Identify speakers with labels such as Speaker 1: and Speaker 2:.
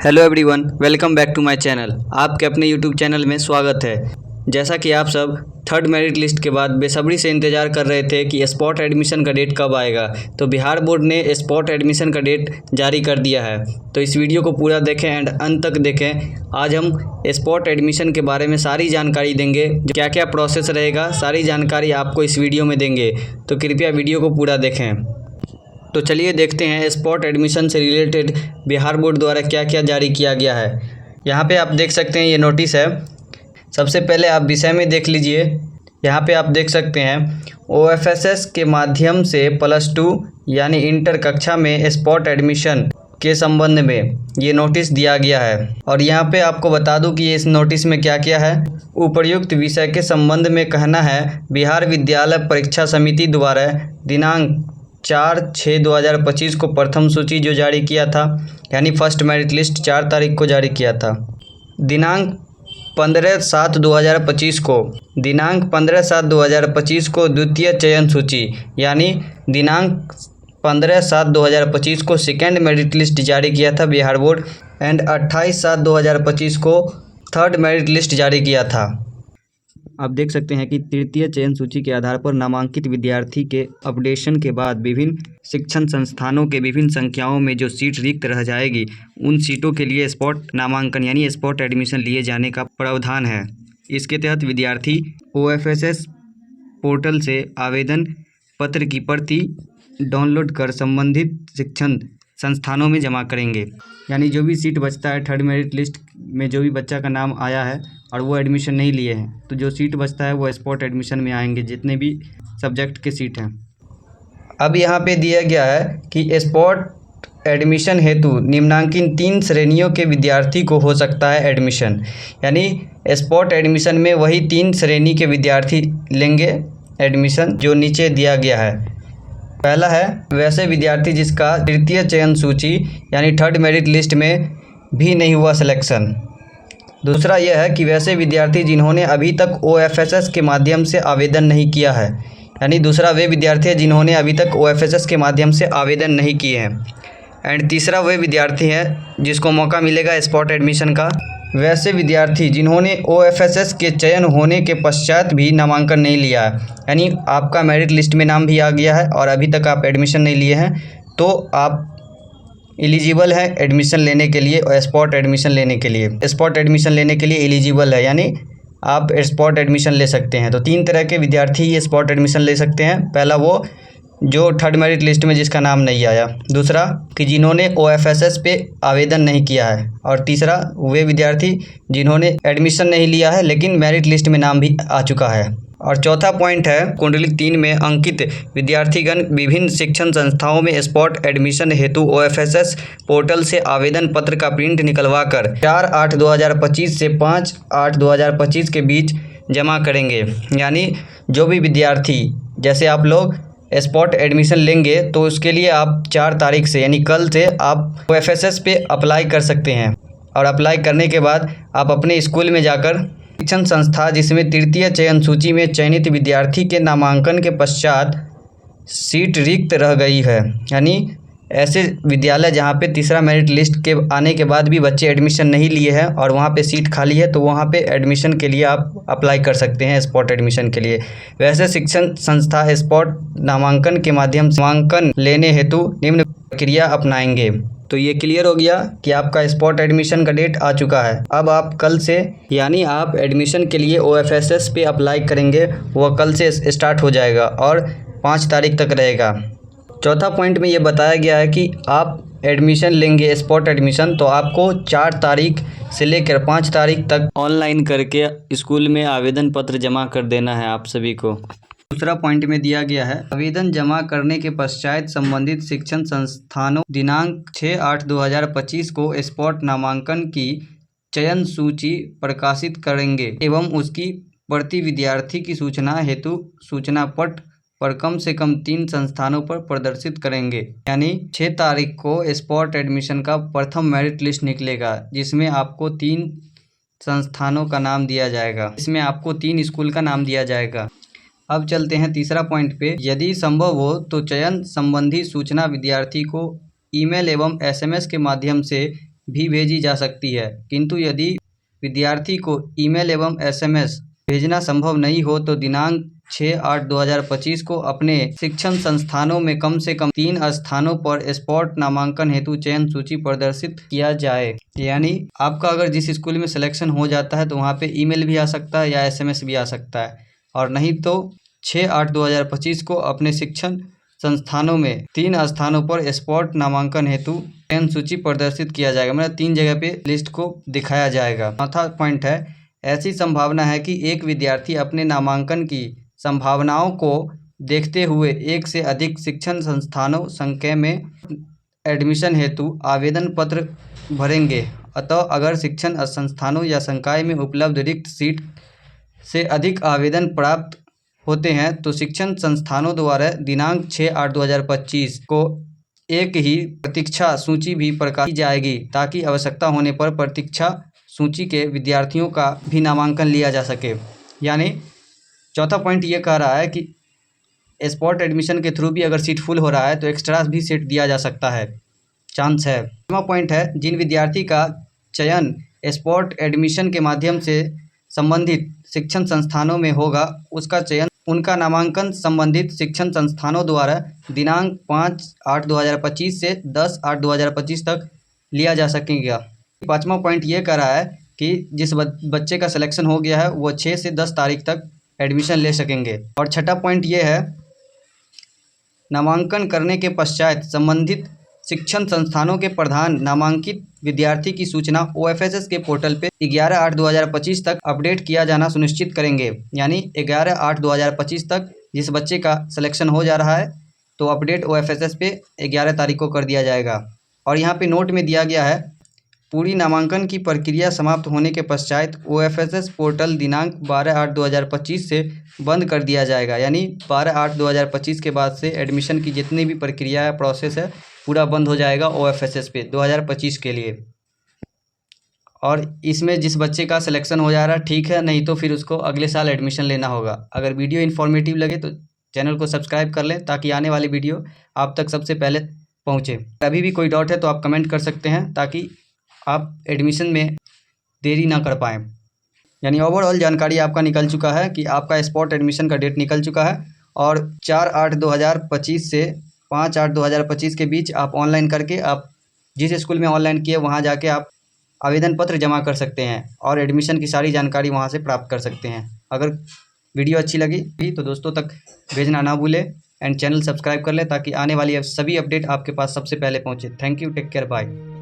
Speaker 1: Hello everyone, welcome back to my channel. आपके अपने YouTube channel में स्वागत है। जैसा कि आप सब थर्ड मेरिट लिस्ट के बाद बेसब्री से इंतज़ार कर रहे थे कि स्पॉट एडमिशन का डेट कब आएगा, तो बिहार बोर्ड ने स्पॉट एडमिशन का डेट जारी कर दिया है। तो इस वीडियो को पूरा देखें एंड अंत तक देखें। आज हम स्पॉट एडमिशन के बारे में सारी जानकारी देंगे, जो क्या क्या प्रोसेस रहेगा, सारी जानकारी आपको इस वीडियो में देंगे। तो कृपया वीडियो को पूरा देखें। तो चलिए देखते हैं स्पॉट एडमिशन से रिलेटेड बिहार बोर्ड द्वारा क्या क्या जारी किया गया है। यहाँ पे आप देख सकते हैं, ये नोटिस है। सबसे पहले आप विषय में देख लीजिए। यहाँ पे आप देख सकते हैं OFSS के माध्यम से +2 यानी इंटर कक्षा में स्पॉट एडमिशन के संबंध में ये नोटिस दिया गया है। और यहाँ पे आपको बता दूं कि इस नोटिस में क्या क्या है। उपर्युक्त विषय के संबंध में कहना है, बिहार विद्यालय परीक्षा समिति द्वारा दिनांक 4/6/2025 को प्रथम सूची जो जारी किया था, यानी फर्स्ट मेरिट लिस्ट 4 तारीख को जारी किया था। दिनांक 15/7/2025 को द्वितीय चयन सूची यानी दिनांक 15/7/2025 को सेकेंड मेरिट लिस्ट जारी किया था बिहार बोर्ड एंड 28/7/2025 को थर्ड मेरिट लिस्ट जारी किया था। आप देख सकते हैं कि तृतीय चयन सूची के आधार पर नामांकित विद्यार्थी के अपडेशन के बाद विभिन्न शिक्षण संस्थानों के विभिन्न संख्याओं में जो सीट रिक्त रह जाएगी, उन सीटों के लिए स्पॉट नामांकन यानी स्पॉट एडमिशन लिए जाने का प्रावधान है। इसके तहत विद्यार्थी OFSS पोर्टल से आवेदन पत्र की प्रति डाउनलोड कर संबंधित शिक्षण संस्थानों में जमा करेंगे। यानी जो भी सीट बचता है थर्ड मेरिट लिस्ट में, जो भी बच्चा का नाम आया है और वो एडमिशन नहीं लिए हैं, तो जो सीट बचता है वो स्पॉट एडमिशन में आएंगे, जितने भी सब्जेक्ट के सीट हैं। अब यहाँ पे दिया गया है कि स्पॉट एडमिशन हेतु निम्नांकित 3 श्रेणियों के विद्यार्थी को हो सकता है एडमिशन। यानी स्पॉट एडमिशन में वही 3 श्रेणी के विद्यार्थी लेंगे एडमिशन, जो नीचे दिया गया है। पहला है वैसे विद्यार्थी जिसका तृतीय चयन सूची यानी थर्ड मेरिट लिस्ट में भी नहीं हुआ सिलेक्शन। दूसरा यह है कि वैसे विद्यार्थी जिन्होंने अभी तक OFSS के माध्यम से आवेदन नहीं किया है। यानी दूसरा वे विद्यार्थी हैं जिन्होंने अभी तक OFSS के माध्यम से आवेदन नहीं किए हैं। एंड तीसरा वे विद्यार्थी हैं जिसको मौका मिलेगा स्पॉट एडमिशन का। वैसे विद्यार्थी जिन्होंने OFSS के चयन होने के पश्चात भी नामांकन नहीं लिया है, यानी आपका मेरिट लिस्ट में नाम भी आ गया है और अभी तक आप एडमिशन नहीं लिए हैं, तो आप एलिजिबल है एडमिशन लेने के लिए और स्पॉट एडमिशन लेने के लिए। स्पॉट एडमिशन लेने के लिए एलिजिबल है, यानी आप स्पॉट एडमिशन ले सकते हैं। तो 3 तरह के विद्यार्थी ये स्पॉट एडमिशन ले सकते हैं। पहला वो जो थर्ड मेरिट लिस्ट में जिसका नाम नहीं आया, दूसरा कि जिन्होंने OFSS पे आवेदन नहीं किया है, और तीसरा वे विद्यार्थी जिन्होंने एडमिशन नहीं लिया है लेकिन मेरिट लिस्ट में नाम भी आ चुका है। और चौथा पॉइंट है, कुंडली 3 में अंकित विद्यार्थीगण विभिन्न शिक्षण संस्थाओं में स्पॉट एडमिशन हेतु OFSS पोर्टल से आवेदन पत्र का प्रिंट निकलवा कर 4/8/2025 से 5/8/2025 के बीच जमा करेंगे। यानी जो भी विद्यार्थी, जैसे आप लोग स्पॉट एडमिशन लेंगे तो उसके लिए आप 4 तारीख से यानी कल से आप OFSS पे अप्लाई कर सकते हैं। और अप्लाई करने के बाद आप अपने स्कूल में जाकर शिक्षण संस्था जिसमें तृतीय चयन सूची में चयनित विद्यार्थी के नामांकन के पश्चात सीट रिक्त रह गई है, यानी ऐसे विद्यालय जहां पे तीसरा मेरिट लिस्ट के आने के बाद भी बच्चे एडमिशन नहीं लिए हैं और वहां पे सीट खाली है, तो वहां पे एडमिशन के लिए आप अप्लाई कर सकते हैं स्पॉट एडमिशन के लिए। वैसे शिक्षण संस्था स्पॉट नामांकन के माध्यम से नामांकन लेने हेतु निम्न प्रक्रिया अपनाएंगे। तो ये क्लियर हो गया कि आपका स्पॉट एडमिशन का डेट आ चुका है। अब आप कल से, यानी आप एडमिशन के लिए OFSS पे अप्लाई करेंगे, वह कल से स्टार्ट हो जाएगा और 5 तारीख तक रहेगा। चौथा पॉइंट में ये बताया गया है कि आप एडमिशन लेंगे स्पॉट एडमिशन, तो आपको 4 तारीख से लेकर 5 तारीख तक ऑनलाइन करके स्कूल में आवेदन पत्र जमा कर देना है आप सभी को। दूसरा पॉइंट में दिया गया है, आवेदन जमा करने के पश्चात संबंधित शिक्षण संस्थानों दिनांक 6/8/2025 को स्पॉट नामांकन की चयन सूची प्रकाशित करेंगे एवं उसकी प्रति विद्यार्थी की सूचना हेतु सूचना पट पर कम से कम 3 संस्थानों पर प्रदर्शित करेंगे। यानी 6 तारीख को स्पॉट एडमिशन का प्रथम मेरिट लिस्ट निकलेगा, जिसमें आपको 3 संस्थानों का नाम दिया जाएगा, इसमें आपको 3 स्कूल का नाम दिया जाएगा। अब चलते हैं तीसरा पॉइंट पे। यदि संभव हो तो चयन संबंधी सूचना विद्यार्थी को ईमेल एवं SMS के माध्यम से भी भेजी जा सकती है, किंतु यदि विद्यार्थी को ईमेल एवं एसएमएस भेजना संभव नहीं हो तो दिनांक 6/8/2025 को अपने शिक्षण संस्थानों में कम से कम 3 स्थानों पर स्पॉट नामांकन हेतु चयन सूची प्रदर्शित किया जाए। यानी आपका अगर जिस स्कूल में सिलेक्शन हो जाता है तो वहाँ पे ईमेल भी आ सकता है या एसएमएस भी आ सकता है, और नहीं तो 6/8/2025 को अपने शिक्षण संस्थानों में 3 स्थानों पर स्पॉट नामांकन हेतु चयन सूची प्रदर्शित किया जाएगा, मतलब 3 जगह पे लिस्ट को दिखाया जाएगा। चौथा पॉइंट है, ऐसी संभावना है कि एक विद्यार्थी अपने नामांकन की संभावनाओं को देखते हुए एक से अधिक शिक्षण संस्थानों संख्या में एडमिशन हेतु आवेदन पत्र भरेंगे। अतः अगर शिक्षण संस्थानों या संकाय में उपलब्ध रिक्त सीट से अधिक आवेदन प्राप्त होते हैं तो शिक्षण संस्थानों द्वारा दिनांक 6/8/2025 को एक ही प्रतीक्षा सूची भी प्रकाशित की जाएगी, ताकि आवश्यकता होने पर प्रतीक्षा सूची के विद्यार्थियों का भी नामांकन लिया जा सके। यानी चौथा पॉइंट ये कह रहा है कि स्पॉट एडमिशन के थ्रू भी अगर सीट फुल हो रहा है तो एक्स्ट्रा भी सीट दिया जा सकता है, चांस है। पाँचवां पॉइंट है, जिन विद्यार्थी का चयन स्पॉट एडमिशन के माध्यम से संबंधित शिक्षण संस्थानों में होगा उनका नामांकन संबंधित शिक्षण संस्थानों द्वारा दिनांक 5/8/2025 से 10/8/2025 तक लिया जा सकेगा। पाँचवा पॉइंट ये कह रहा है कि जिस बच्चे का सिलेक्शन हो गया है वो 6 से 10 तारीख तक एडमिशन ले सकेंगे। और छठा पॉइंट ये है, नामांकन करने के पश्चात संबंधित शिक्षण संस्थानों के प्रधान नामांकित विद्यार्थी की सूचना OFSS के पोर्टल पे 11/8/2025 तक अपडेट किया जाना सुनिश्चित करेंगे। यानी 11/8/2025 तक जिस बच्चे का सिलेक्शन हो जा रहा है तो अपडेट OFSS पे 11 तारीख को कर दिया जाएगा। और यहाँ पे नोट में दिया गया है, पूरी नामांकन की प्रक्रिया समाप्त होने के पश्चात OFSS पोर्टल दिनांक 12/8/2025 से बंद कर दिया जाएगा। यानी 12/8/2025 के बाद से एडमिशन की जितनी भी प्रक्रिया है, प्रोसेस है, पूरा बंद हो जाएगा OFSS पे 2025 के लिए। और इसमें जिस बच्चे का सिलेक्शन हो जा रहा है ठीक है, नहीं तो फिर उसको अगले साल एडमिशन लेना होगा। अगर वीडियो इन्फॉर्मेटिव लगे तो चैनल को सब्सक्राइब कर लें, ताकि आने वाली वीडियो आप तक सबसे पहले पहुँचे। अभी भी कोई डाउट है तो आप कमेंट कर सकते हैं, ताकि आप एडमिशन में देरी ना कर पाएँ। यानी ओवरऑल जानकारी आपका निकल चुका है कि आपका स्पॉट एडमिशन का डेट निकल चुका है, और 4/8/2025 से 5/8/2025 के बीच आप ऑनलाइन करके आप जिस स्कूल में ऑनलाइन किए वहाँ जाके आप आवेदन पत्र जमा कर सकते हैं और एडमिशन की सारी जानकारी वहाँ से प्राप्त कर सकते हैं। अगर वीडियो अच्छी लगी तो दोस्तों तक भेजना ना भूलें एंड चैनल सब्सक्राइब कर लें, ताकि आने वाली सभी अपडेट आपके पास सबसे पहले पहुँचे। Thank you, take care, bye.